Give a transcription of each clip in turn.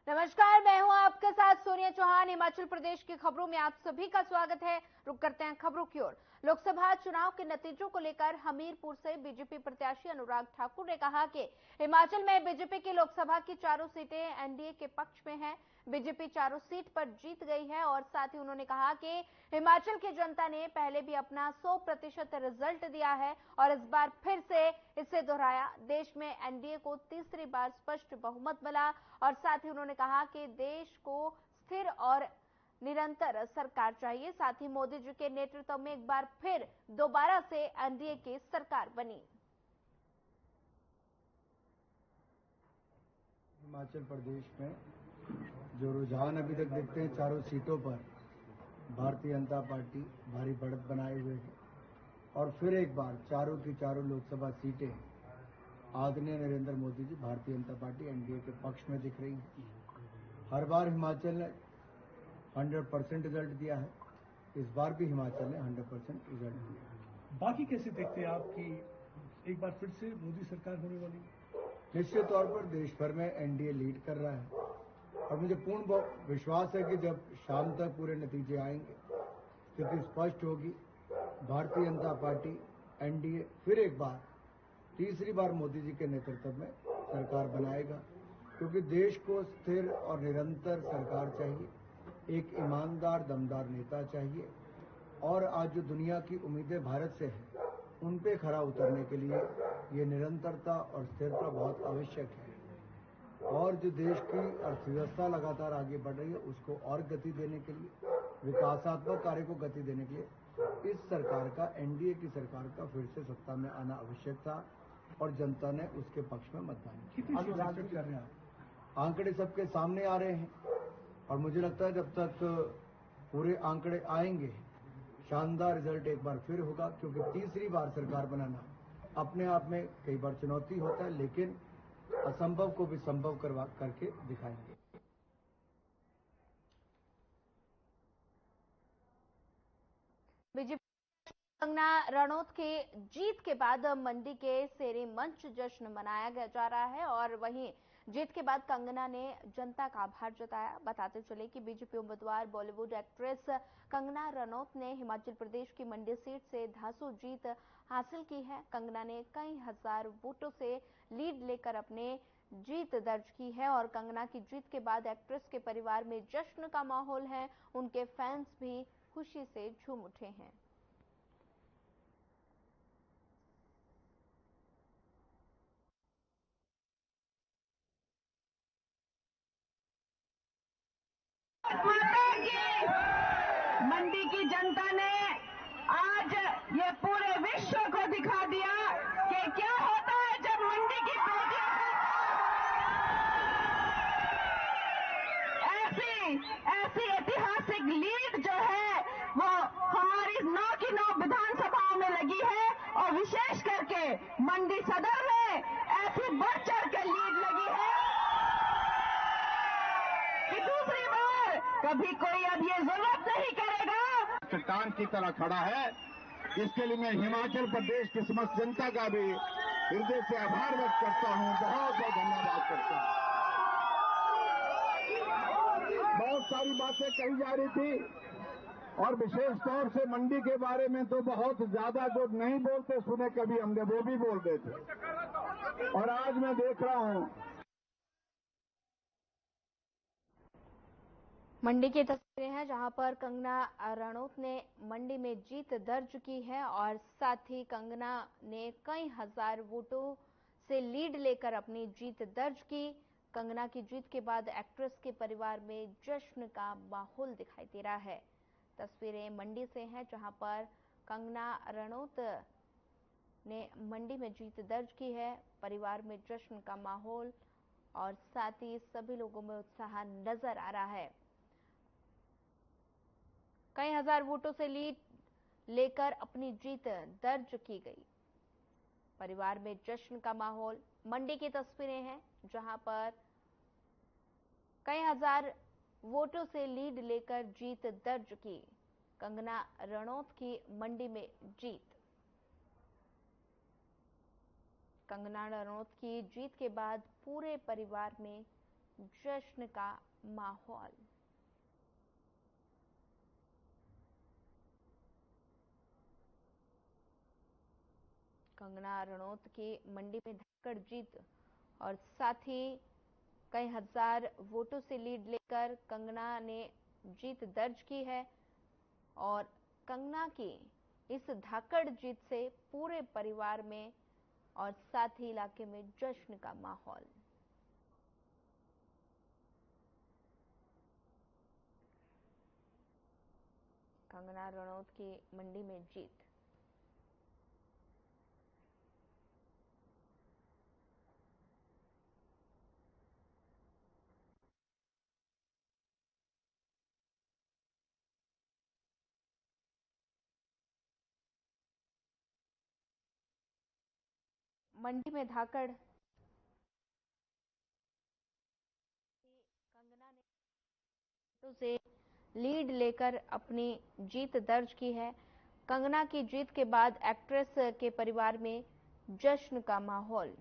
नमस्कार, मैं हूं आपके साथ सोनिया चौहान। हिमाचल प्रदेश की खबरों में आप सभी का स्वागत है। रुक करते हैं खबरों की ओर। लोकसभा चुनाव के नतीजों को लेकर हमीरपुर से बीजेपी प्रत्याशी अनुराग ठाकुर ने कहा कि हिमाचल में बीजेपी की लोकसभा की चारों सीटें एनडीए के पक्ष में हैं। बीजेपी चारों सीट पर जीत गई है और साथ ही उन्होंने कहा कि हिमाचल की जनता ने पहले भी अपना 100% रिजल्ट दिया है और इस बार फिर से इसे दोहराया। देश में एनडीए को तीसरी बार स्पष्ट बहुमत मिला और साथ ही उन्होंने कहा कि देश को स्थिर और निरंतर सरकार चाहिए। साथ ही मोदी जी के नेतृत्व में एक बार फिर दोबारा से एनडीए की सरकार बनी। हिमाचल प्रदेश में जो रुझान अभी तक देखते हैं, चारों सीटों पर भारतीय जनता पार्टी भारी बढ़त बनाए हुए है और फिर एक बार चारों की चारों लोकसभा सीटें आदरणीय नरेंद्र मोदी जी भारतीय जनता पार्टी एनडीए के पक्ष में दिख रही है। हर बार हिमाचल ने 100% रिजल्ट दिया है, इस बार भी हिमाचल ने 100% रिजल्ट दिया। बाकी कैसे देखते हैं आपकी एक बार फिर से मोदी सरकार होने वाली? निश्चित तौर पर देश भर में एनडीए लीड कर रहा है और मुझे पूर्ण विश्वास है कि जब शाम तक पूरे नतीजे आएंगे, स्थिति स्पष्ट होगी। भारतीय जनता पार्टी एनडीए फिर एक बार तीसरी बार मोदी जी के नेतृत्व में सरकार बनाएगा, क्योंकि देश को स्थिर और निरंतर सरकार चाहिए, एक ईमानदार दमदार नेता चाहिए और आज जो दुनिया की उम्मीदें भारत से हैं उन पे खरा उतरने के लिए ये निरंतरता और स्थिरता बहुत आवश्यक है। और जो देश की अर्थव्यवस्था लगातार आगे बढ़ रही है उसको और गति देने के लिए, विकासात्मक कार्य को गति देने के लिए इस सरकार का, एनडीए की सरकार का फिर से सत्ता में आना आवश्यक था और जनता ने उसके पक्ष में मतदान किया। कितनी कर रहे हैं? आंकड़े सबके सामने आ रहे हैं और मुझे लगता है जब तक पूरे आंकड़े आएंगे शानदार रिजल्ट एक बार फिर होगा, क्योंकि तीसरी बार सरकार बनाना अपने आप में कई बार चुनौती होता है, लेकिन असंभव को भी संभव करवा करके दिखाएंगे। बीजेपी कंगना रणौत के जीत के बाद मंडी के सेरी मंच जश्न मनाया जा रहा है और वहीं जीत के बाद कंगना ने जनता का आभार जताया। बताते चले कि बीजेपी उम्मीदवार बॉलीवुड एक्ट्रेस कंगना रनौत ने हिमाचल प्रदेश की मंडी सीट से धांसू जीत हासिल की है। कंगना ने कई हजार वोटों से लीड लेकर अपने जीत दर्ज की है और कंगना की जीत के बाद एक्ट्रेस के परिवार में जश्न का माहौल है। उनके फैंस भी खुशी से झूम उठे हैं। मंडी की जनता ने आज ये पूरे विश्व को दिखा दिया कि क्या होता है जब मंडी की बेटियों ऐसी ऐतिहासिक लीड जो है वो हमारी 9 की 9 विधानसभाओं में लगी है और विशेष करके मंडी सदर में ऐसी बढ़ चढ़ कर लीड लगी है कि दूसरी बार कभी कोई अब ये जरूरत नहीं करेगा। चट्टान की तरह खड़ा है, इसके लिए मैं हिमाचल प्रदेश की समस्त जनता का भी हृदय से आभार व्यक्त करता हूं, बहुत बहुत धन्यवाद करता हूं। बहुत सारी बातें कही जा रही थी और विशेष तौर से मंडी के बारे में तो बहुत ज्यादा जो नहीं बोलते सुने कभी हमने वो भी बोल देते और आज मैं देख रहा हूं मंडी की तस्वीरें हैं जहां पर कंगना रणौत ने मंडी में जीत दर्ज की है और साथ ही कंगना ने कई हजार वोटों से लीड लेकर अपनी जीत दर्ज की। कंगना की जीत के बाद एक्ट्रेस के परिवार में जश्न का माहौल दिखाई दे रहा है। तस्वीरें मंडी से हैं जहां पर कंगना रणौत ने मंडी में जीत दर्ज की है। परिवार में जश्न का माहौल और साथ ही सभी लोगों में उत्साह नजर आ रहा है। कई हजार वोटों से लीड लेकर अपनी जीत दर्ज की गई। परिवार में जश्न का माहौल। मंडी की तस्वीरें हैं जहां पर कई हजार वोटों से लीड लेकर जीत दर्ज की। कंगना रणौत की मंडी में जीत। कंगना रणौत की जीत के बाद पूरे परिवार में जश्न का माहौल। कंगना रणौत की मंडी में धाकड़ जीत और साथ ही कई हजार वोटों से लीड लेकर कंगना ने जीत दर्ज की है और कंगना की इस धाकड़ जीत से पूरे परिवार में और साथ ही इलाके में जश्न का माहौल। कंगना रणौत की मंडी में जीत। मंडी में धाकड़ कंगना ने वोटों से लीड लेकर अपनी जीत दर्ज की है। कंगना की जीत के बाद एक्ट्रेस के परिवार में जश्न का माहौल।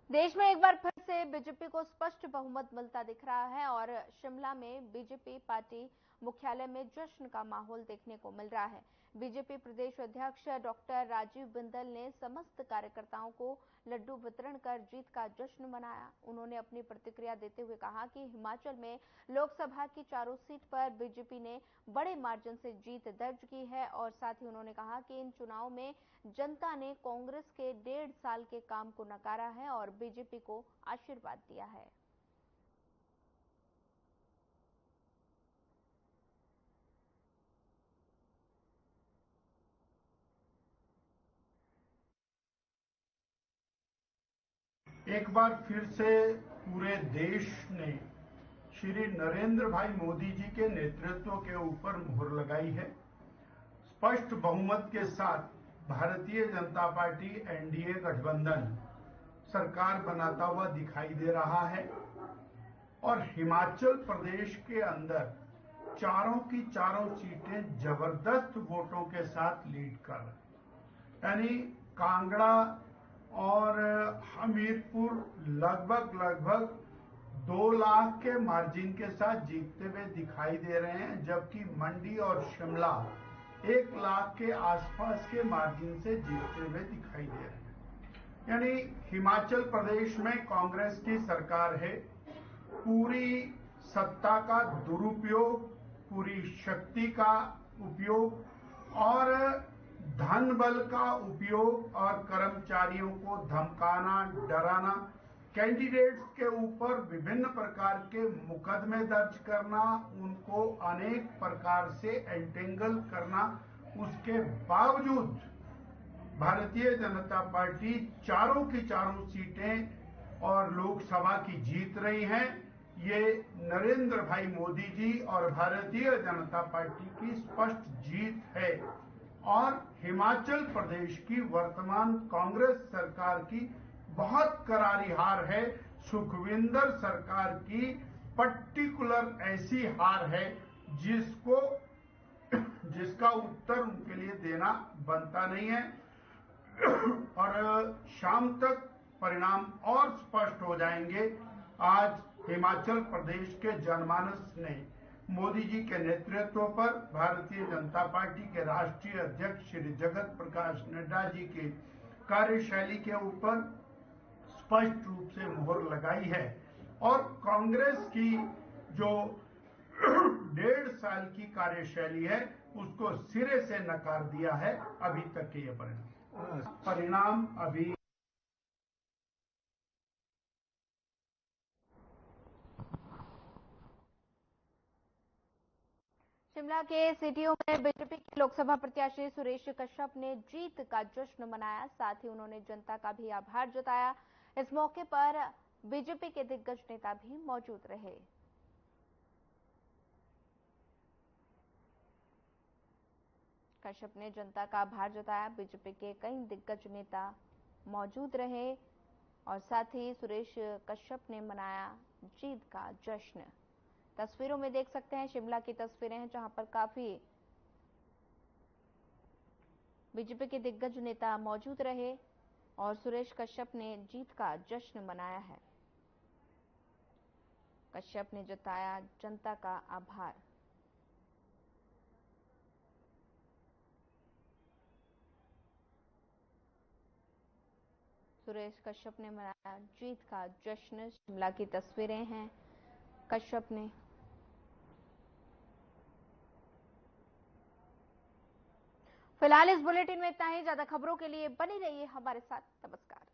देश में एक बार फिर से बीजेपी को स्पष्ट बहुमत मिलता दिख रहा है और शिमला में बीजेपी पार्टी मुख्यालय में जश्न का माहौल देखने को मिल रहा है। बीजेपी प्रदेश अध्यक्ष डॉक्टर राजीव बिंदल ने समस्त कार्यकर्ताओं को लड्डू वितरण कर जीत का जश्न मनाया। उन्होंने अपनी प्रतिक्रिया देते हुए कहा कि हिमाचल में लोकसभा की चारों सीट पर बीजेपी ने बड़े मार्जिन से जीत दर्ज की है और साथ ही उन्होंने कहा कि इन चुनाव में जनता ने कांग्रेस के 1.5 साल के काम को नकारा है और बीजेपी को आशीर्वाद दिया है। एक बार फिर से पूरे देश ने श्री नरेंद्र भाई मोदी जी के नेतृत्व के ऊपर मुहर लगाई है। स्पष्ट बहुमत के साथ भारतीय जनता पार्टी एनडीए गठबंधन सरकार बनाता हुआ दिखाई दे रहा है और हिमाचल प्रदेश के अंदर चारों की चारों सीटें जबरदस्त वोटों के साथ लीड कर रही, यानी कांगड़ा और हमीरपुर लगभग 2 लाख के मार्जिन के साथ जीतते हुए दिखाई दे रहे हैं, जबकि मंडी और शिमला 1 लाख के आसपास के मार्जिन से जीतते हुए दिखाई दे रहे हैं। यानी हिमाचल प्रदेश में कांग्रेस की सरकार है। पूरी सत्ता का दुरुपयोग, पूरी शक्ति का उपयोग और धन बल का उपयोग और कर्मचारियों को धमकाना, डराना, कैंडिडेट्स के ऊपर विभिन्न प्रकार के मुकदमे दर्ज करना, उनको अनेक प्रकार से एंटेंगल करना, उसके बावजूद भारतीय जनता पार्टी चारों की चारों सीटें और लोकसभा की जीत रही है। ये नरेंद्र भाई मोदी जी और भारतीय जनता पार्टी की स्पष्ट जीत है और हिमाचल प्रदेश की वर्तमान कांग्रेस सरकार की बहुत करारी हार है। सुखविंदर सरकार की पर्टिकुलर ऐसी हार है जिसका उत्तर उनके लिए देना बनता नहीं है और शाम तक परिणाम और स्पष्ट हो जाएंगे। आज हिमाचल प्रदेश के जनमानस ने मोदी जी के नेतृत्व पर भारतीय जनता पार्टी के राष्ट्रीय अध्यक्ष श्री जगत प्रकाश नड्डा जी के कार्यशैली के ऊपर स्पष्ट रूप से मुहर लगाई है और कांग्रेस की जो 1.5 साल की कार्यशैली है उसको सिरे से नकार दिया है। अभी तक के ये परिणाम अभी शिमला के सीटीओ में बीजेपी के लोकसभा प्रत्याशी सुरेश कश्यप ने जीत का जश्न मनाया। साथ ही उन्होंने जनता का भी आभार जताया। इस मौके पर बीजेपी के दिग्गज नेता भी मौजूद रहे। कश्यप ने जनता का आभार जताया। बीजेपी के कई दिग्गज नेता मौजूद रहे और साथ ही सुरेश कश्यप ने मनाया जीत का जश्न। तस्वीरों में देख सकते हैं, शिमला की तस्वीरें हैं जहां पर काफी बीजेपी के दिग्गज नेता मौजूद रहे और सुरेश कश्यप ने जीत का जश्न मनाया है। कश्यप ने जताया जनता का आभार। सुरेश कश्यप ने मनाया जीत का जश्न। शिमला की तस्वीरें हैं कश्यप ने। फिलहाल इस बुलेटिन में इतना ही। ज्यादा खबरों के लिए बनी रहिए हमारे साथ। नमस्कार।